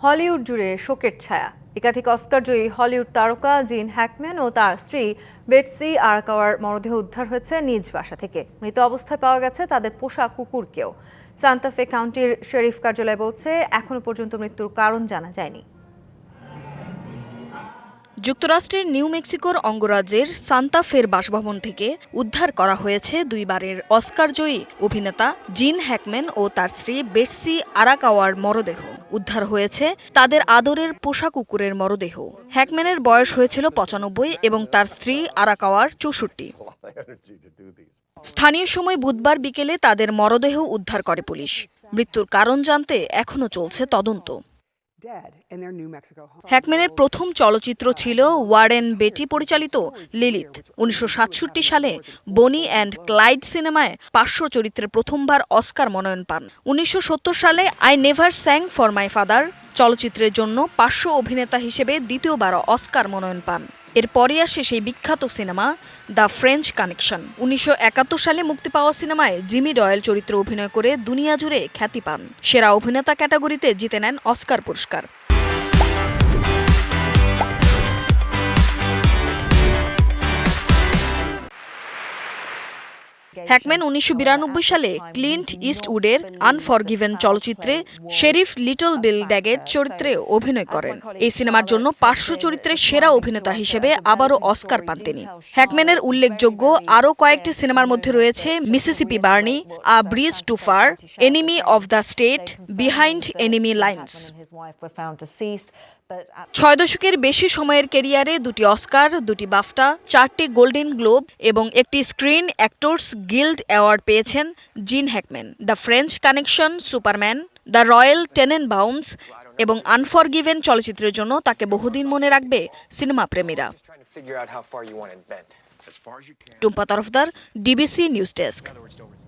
Hollywood জুড়ে শোকের ছায়া। একাধিক অস্কার জয়ী হলিউড তারকা জিন হ্যাকম্যান ও তার স্ত্রী বেটসি আরাকাওয়ার মরদেহ উদ্ধার হয়েছে নিজ বাসা থেকে। মৃত অবস্থায় পাওয়া গেছে তাদের পোষা কুকুরকেও। সান্তা ফে কাউন্টির শেরিফ কার্যালয় বলছে, এখনো পর্যন্ত মৃত্যুর কারণ জানা যায়নি। যুক্তরাষ্ট্রের নিউ মেক্সিকোর অঙ্গরাজ্যের সান্তা ফের বাসভবন থেকে উদ্ধার করা হয়েছে দুইবারের অস্কার জয়ী অভিনেতা জিন হ্যাকম্যান ও তার স্ত্রী বেটসি আরাকাওয়ার মরদেহ। উদ্ধার হয়েছে তাদের আদরের পোষা কুকুরের মরদেহ। হ্যাকম্যানের বয়স হয়েছিল 95 এবং তার স্ত্রী আরাকাওয়ার 64। স্থানীয় সময় বুধবার বিকেলে তাদের মরদেহ উদ্ধার করে পুলিশ। মৃত্যুর কারণ জানতে এখনো চলছে তদন্ত। হ্যাকম্যানের প্রথম চলচ্চিত্র ছিল ওয়ারেন বেটি পরিচালিত লিলিথ। 1967 সালে বনি অ্যান্ড ক্লাইড সিনেমায় পার্শ্ব চরিত্রে প্রথমবার অস্কার মনোনয়ন পান। 1970 সালে I never স্যাং for my father চলচ্চিত্রের জন্য পার্শ্ব অভিনেতা হিসেবে দ্বিতীয়বার অস্কার মনোনয়ন পান। এরপরে আসে সেই বিখ্যাত সিনেমা দ্য ফ্রেঞ্চ কানেকশন। 1971 সালে মুক্তি পাওয়া সিনেমায় জিমি ডয়েল চরিত্রে অভিনয় করে দুনিয়া জুড়ে খ্যাতি পান। সেরা অভিনেতা ক্যাটাগরিতে জিতে নেন অস্কার পুরস্কার। হ্যাকম্যান 1992 সালে ক্লিন্ট ইস্টউডের আনফরগিভেন চলচ্চিত্রে শেরিফ লিটল বিল ড্যাগেট চরিত্রে অভিনয় করেন। এই সিনেমার জন্য পার্শ্ব চরিত্রে সেরা অভিনেতা হিসেবে আবারও অস্কার পান তিনি। হ্যাকম্যানের উল্লেখযোগ্য আরও কয়েকটি সিনেমার মধ্যে রয়েছে Mississippi burning, a bridge too far, enemy of the state, behind enemy lines. 6 দশকের বেশি সময়ের ক্যারিয়ারে 2টি অস্কার, 2টি বাফটা, 4টি গোল্ডেন গ্লোব এবং একটি স্ক্রিন অ্যাক্টরস গিল্ড অ্যাওয়ার্ড পেয়েছেন Gene Hackman. The French Connection, Superman, the Royal Tenenbaums এবং আনফরগিভেন চলচ্চিত্রের জন্য তাকে বহুদিন মনে রাখবে সিনেমা প্রেমীরা। Tumpa Tarafdar, DBC news desk.